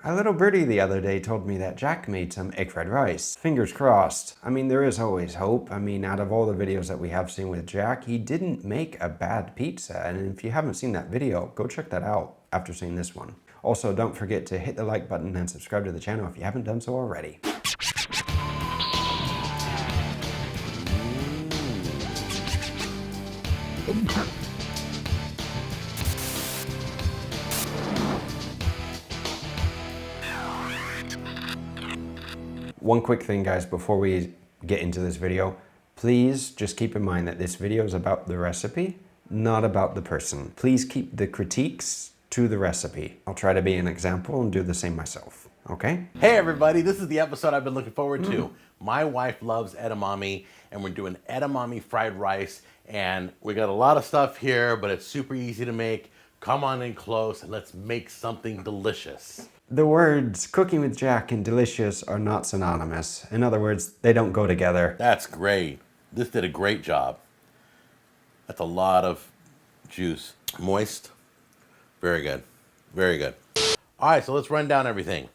A little birdie the other day told me that Jack made some egg fried rice. Fingers crossed. I mean, there is always hope. I mean, out of all the videos that we have seen with Jack, he didn't make a bad pizza. And if you haven't seen that video, go check that out after seeing this one. Also, don't forget to hit the like button and subscribe to the channel if you haven't done so already. One quick thing, guys, before we get into this video, please just keep in mind that this video is about the recipe, not about the person. Please keep the critiques to the recipe. I'll try to be an example and do the same myself, okay? Hey everybody, this is the episode I've been looking forward to. My wife loves edamame, and we're doing edamame fried rice, and we got a lot of stuff here, but it's super easy to make. Come on in close and let's make something delicious. The words cooking with Jack and delicious are not synonymous. In other words, they don't go together. That's great. This did a great job. That's a lot of juice. Moist. Very good. Very good. All right, so let's run down everything.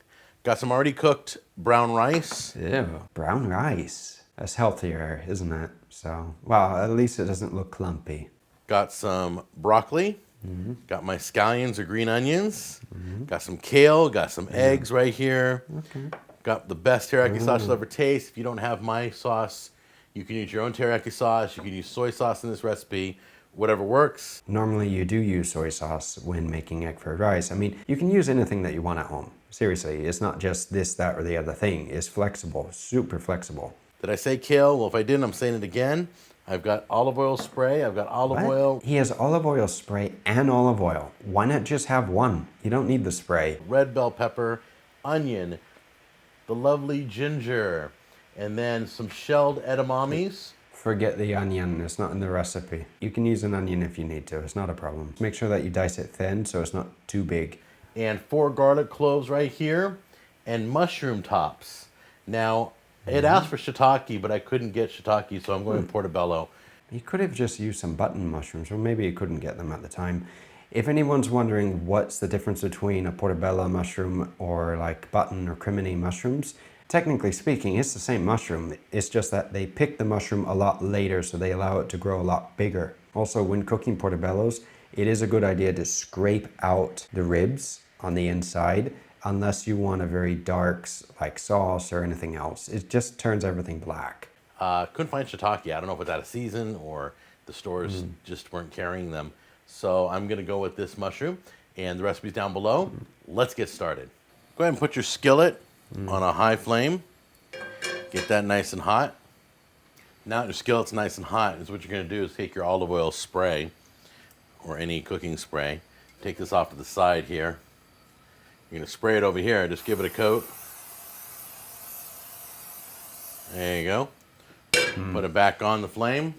Got some already cooked brown rice. Ew, brown rice. That's healthier, isn't it? So, well, at least it doesn't look clumpy. Got some broccoli. Got my scallions or green onions. Got some kale. Got some eggs right here. Okay. Got the best teriyaki sauce you'll ever taste. If you don't have my sauce, you can use your own teriyaki sauce. You can use soy sauce in this recipe. Whatever works. Normally you do use soy sauce when making egg fried rice. I mean, you can use anything that you want at home. Seriously, it's not just this, that, or the other thing. It's flexible, super flexible. Did I say kale? Well, if I didn't, I'm saying it again. I've got olive oil spray. I've got olive oil. He has olive oil spray and olive oil. Why not just have one? You don't need the spray. Red bell pepper, onion, the lovely ginger, and then some shelled edamames. Forget the onion, it's not in the recipe. You can use an onion if you need to, it's not a problem. Make sure that you dice it thin so it's not too big. And 4 garlic cloves right here, and mushroom tops. Now, it asked for shiitake, but I couldn't get shiitake, so I'm going with portobello. You could have just used some button mushrooms, or maybe you couldn't get them at the time. If anyone's wondering what's the difference between a portobello mushroom or like button or crimini mushrooms, technically speaking, it's the same mushroom. It's just that they pick the mushroom a lot later, so they allow it to grow a lot bigger. Also, when cooking portobellos, it is a good idea to scrape out the ribs on the inside, unless you want a very dark like sauce or anything else. It just turns everything black. Couldn't find shiitake. I don't know if it's out of season or the stores just weren't carrying them. So I'm going to go with this mushroom, and the recipe's down below. Let's get started. Go ahead and put your skillet on a high flame. Get that nice and hot. Now that your skillet's nice and hot, is what you're going to do is take your olive oil spray or any cooking spray. Take this off to the side here. You're going to spray it over here. Just give it a coat. There you go. Put it back on the flame.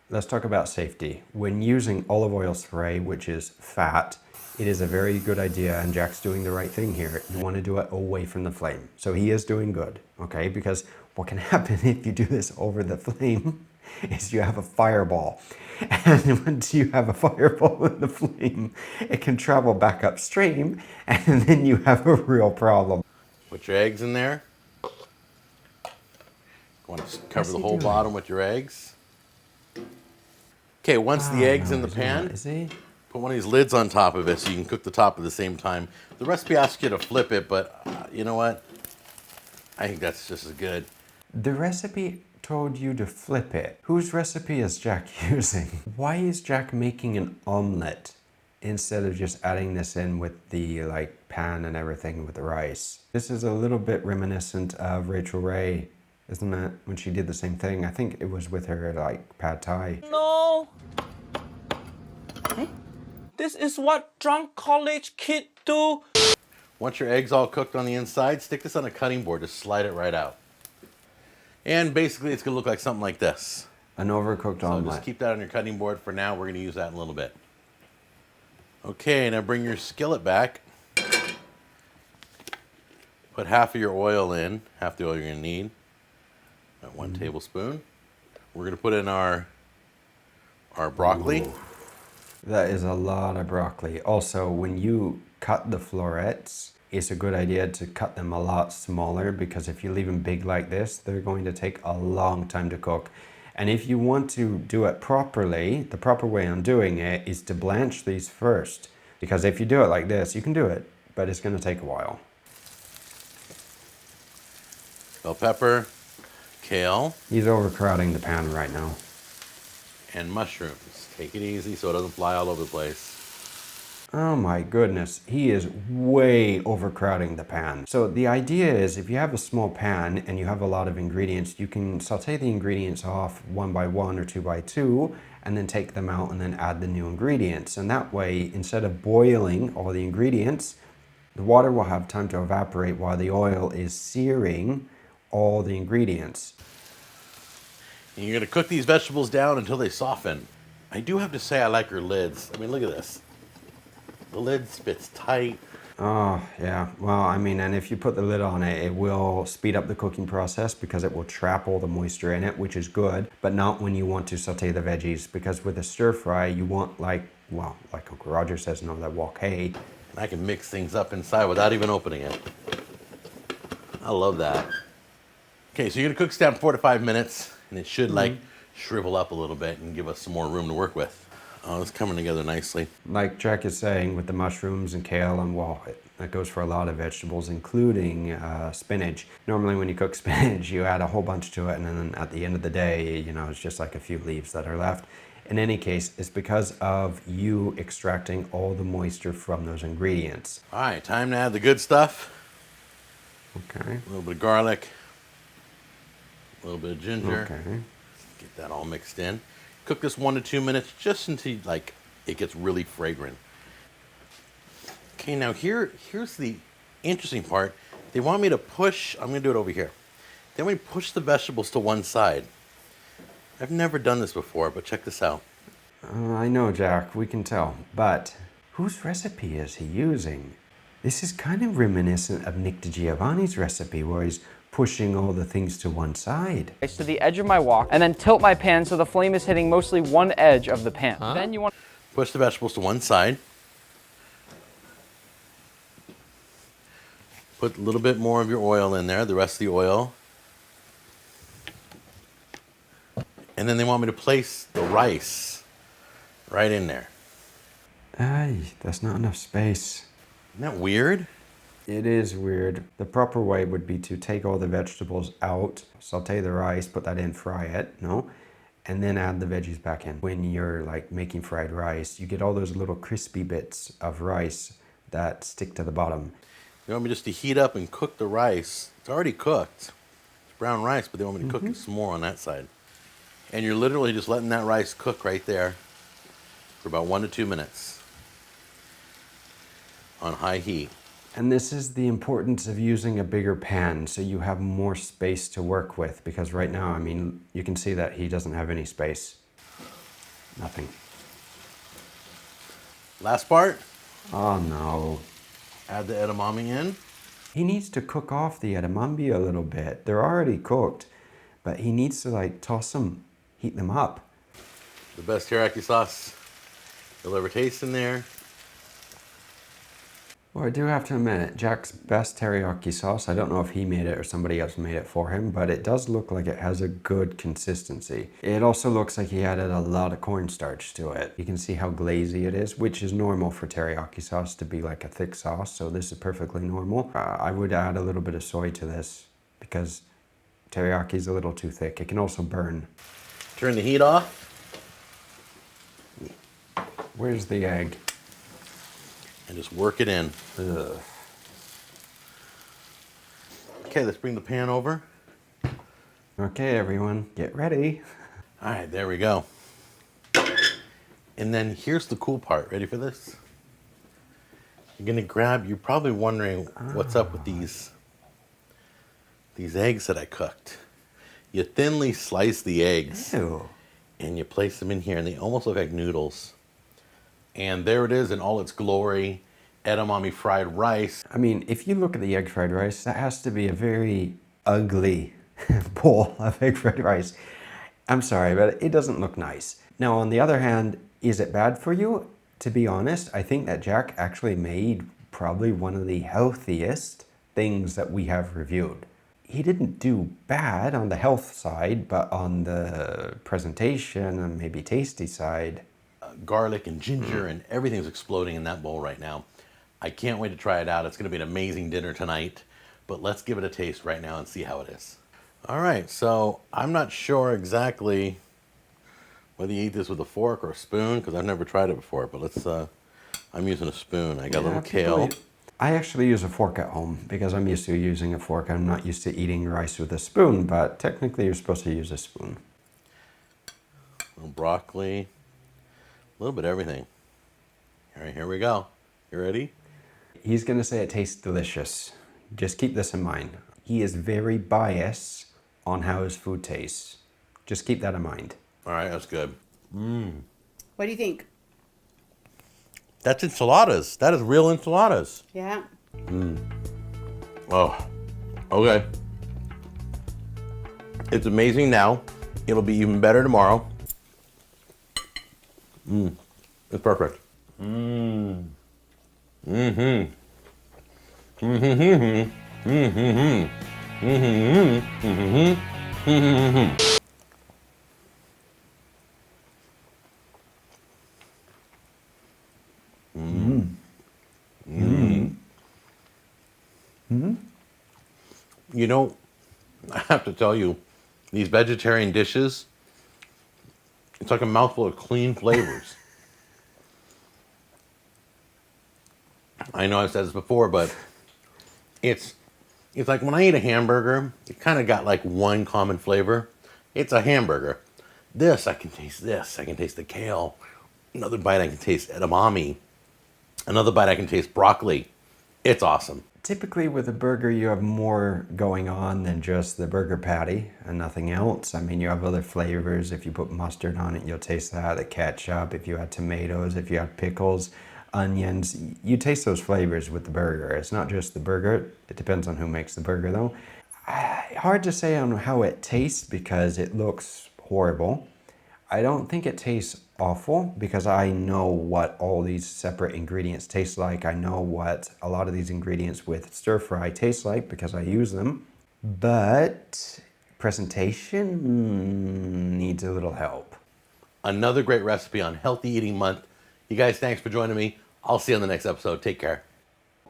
Let's talk about safety. When using olive oil spray, which is fat, it is a very good idea, and Jack's doing the right thing here. You want to do it away from the flame. So he is doing good, okay? Because what can happen if you do this over the flame is you have a fireball. And once you have a fireball in the flame, it can travel back upstream, and then you have a real problem. Put your eggs in there. You want to cover the whole bottom with your eggs. Okay, once the egg's in the pan, put one of these lids on top of it so you can cook the top at the same time. The recipe asks you to flip it, but you know what? I think that's just as good. The recipe told you to flip it. Whose recipe is Jack using? Why is Jack making an omelet instead of just adding this in with the like pan and everything with the rice? This is a little bit reminiscent of Rachel Ray, isn't it? When she did the same thing. I think it was with her like pad thai. No! This is what drunk college kids do. Once your egg's all cooked on the inside, stick this on a cutting board. Just slide it right out. And basically, it's going to look like something like this. An overcooked omelet. So just keep that on your cutting board for now. We're going to use that in a little bit. Okay, now bring your skillet back. Put half of your oil in, half the oil you're going to need. About 1 tablespoon. We're going to put in our broccoli. That is a lot of broccoli. Also, when you cut the florets, it's a good idea to cut them a lot smaller, because if you leave them big like this, they're going to take a long time to cook. And if you want to do it properly, the proper way I'm doing it is to blanch these first. Because if you do it like this, you can do it, but it's going to take a while. Bell pepper, kale, He's overcrowding the pan right now. and mushrooms. Take it easy so it doesn't fly all over the place. Oh my goodness, he is way overcrowding the pan. So the idea is, if you have a small pan and you have a lot of ingredients, you can saute the ingredients off 1 by 1 or 2 by 2, and then take them out and then add the new ingredients. And that way, instead of boiling all the ingredients, the water will have time to evaporate while the oil is searing all the ingredients. And you're gonna cook these vegetables down until they soften. I do have to say I like your lids. I mean, look at this. The lid fits tight. Oh, yeah. Well, I mean, and if you put the lid on it, it will speed up the cooking process because it will trap all the moisture in it, which is good, but not when you want to saute the veggies, because with a stir fry, you want like Uncle Roger says, no, that wok hay. And I can mix things up inside without even opening it. I love that. Okay, so you're gonna cook this down 4 to 5 minutes, and it should like shrivel up a little bit and give us some more room to work with. Oh, it's coming together nicely. Like Jack is saying, with the mushrooms and kale, and well, that goes for a lot of vegetables, including spinach. Normally when you cook spinach, you add a whole bunch to it, and then at the end of the day, you know, it's just like a few leaves that are left. In any case, it's because of you extracting all the moisture from those ingredients. All right, time to add the good stuff. Okay. A little bit of garlic, a little bit of ginger. Okay. Get that all mixed in. Cook this 1 to 2 minutes just until like it gets really fragrant. Okay, now here's the interesting part. They want me to push, I'm gonna do it over here. They want me to push the vegetables to one side. I've never done this before, but check this out. I know, Jack, we can tell, but whose recipe is he using? This is kind of reminiscent of Nick DiGiovanni's recipe, where he's pushing all the things to one side. To the edge of my wok, and then tilt my pan so the flame is hitting mostly one edge of the pan. Then you want Push the vegetables to one side. Put a little bit more of your oil in there, the rest of the oil. And then they want me to place the rice right in there. Ay, that's not enough space. Isn't that weird? It is weird. The proper way would be to take all the vegetables out, saute the rice, put that in, fry it, no? And then add the veggies back in. When you're like making fried rice, you get all those little crispy bits of rice that stick to the bottom. They want me just to heat up and cook the rice. It's already cooked. It's brown rice, but they want me to cook it some more on that side. And you're literally just letting that rice cook right there for about 1 to 2 minutes on high heat. And this is the importance of using a bigger pan so you have more space to work with, because right now, I mean, you can see that he doesn't have any space. Nothing. Last part, Oh no. add the edamame in. He needs to cook off the edamame a little bit. They're already cooked, but he needs to like toss them, heat them up. The best teriyaki sauce you'll ever taste in there. Well, I do have to admit, Jack's best teriyaki sauce, I don't know if he made it or somebody else made it for him, but it does look like it has a good consistency. It also looks like he added a lot of cornstarch to it. You can see how glazy it is, which is normal for teriyaki sauce to be like a thick sauce, so this is perfectly normal. I would add a little bit of soy to this because teriyaki is a little too thick. It can also burn. Turn the heat off. Where's the egg? And just work it in. Ugh. Okay, let's bring the pan over. Okay, everyone, get ready. All right, there we go. And then here's the cool part. Ready for this? You're gonna grab, you're probably wondering what's up with these eggs that I cooked. You thinly slice the eggs Ew. and you place them in here and they almost look like noodles. And there it is in all its glory, edamame fried rice. I mean, if you look at the egg fried rice, that has to be a very ugly bowl of egg fried rice. I'm sorry, but it doesn't look nice. Now, on the other hand, is it bad for you? To be honest, I think that Jack actually made probably one of the healthiest things that we have reviewed. He didn't do bad on the health side, but on the presentation and maybe tasty side. Garlic and ginger and everything's exploding in that bowl right now. I can't wait to try it out. It's going to be an amazing dinner tonight, but let's give it a taste right now and see how it is. All right, so I'm not sure exactly whether you eat this with a fork or a spoon, because I've never tried it before, but let's, I'm using a spoon. I got a little kale. I actually use a fork at home because I'm used to using a fork. I'm not used to eating rice with a spoon, but technically you're supposed to use a spoon. A little broccoli, a little bit of everything. All right, here we go. You ready? He's going to say it tastes delicious. Just keep this in mind. He is very biased on how his food tastes. Just keep that in mind. All right, that's good. What do you think? That's enchiladas. That is real enchiladas. Yeah. Oh, okay. It's amazing now. It'll be even better tomorrow. It's perfect. You know, I have to tell you, these vegetarian dishes, it's like a mouthful of clean flavors. I know I've said this before, but it's like when I eat a hamburger, it kind of got like one common flavor. It's a hamburger. This, I can taste this. I can taste the kale. Another bite, I can taste edamame. Another bite, I can taste broccoli. It's awesome. Typically with a burger, you have more going on than just the burger patty and nothing else. I mean, you have other flavors. If you put mustard on it, you'll taste that, the ketchup. If you add tomatoes, if you add pickles, onions, you taste those flavors with the burger. It's not just the burger. It depends on who makes the burger though. Hard to say on how it tastes because it looks horrible. I don't think it tastes awful because I know what all these separate ingredients taste like. I know what a lot of these ingredients with stir fry taste like because I use them. But presentation needs a little help. Another great recipe on Healthy Eating Month. You guys, thanks for joining me. I'll see you on the next episode. Take care.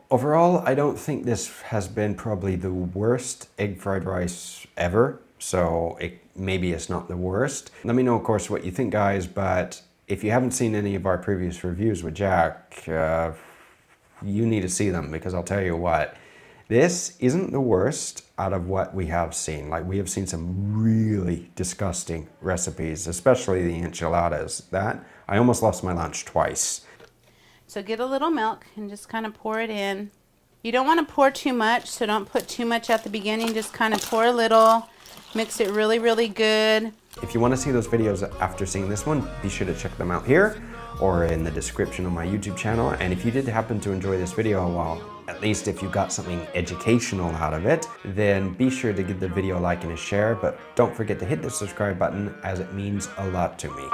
Overall, I don't think this has been probably the worst egg fried rice ever. So maybe it's not the worst. Let me know, of course, what you think, guys. But if you haven't seen any of our previous reviews with Jack, you need to see them because I'll tell you what, this isn't the worst out of what we have seen. Like, we have seen some really disgusting recipes, especially the enchiladas. That I almost lost my lunch twice. So get a little milk and just kind of pour it in. You don't want to pour too much, so don't put too much at the beginning. Just kind of pour a little. Mix it really, really good. If you want to see those videos after seeing this one, be sure to check them out here or in the description of my YouTube channel. And if you did happen to enjoy this video, well, at least if you got something educational out of it, then be sure to give the video a like and a share, but don't forget to hit the subscribe button as it means a lot to me.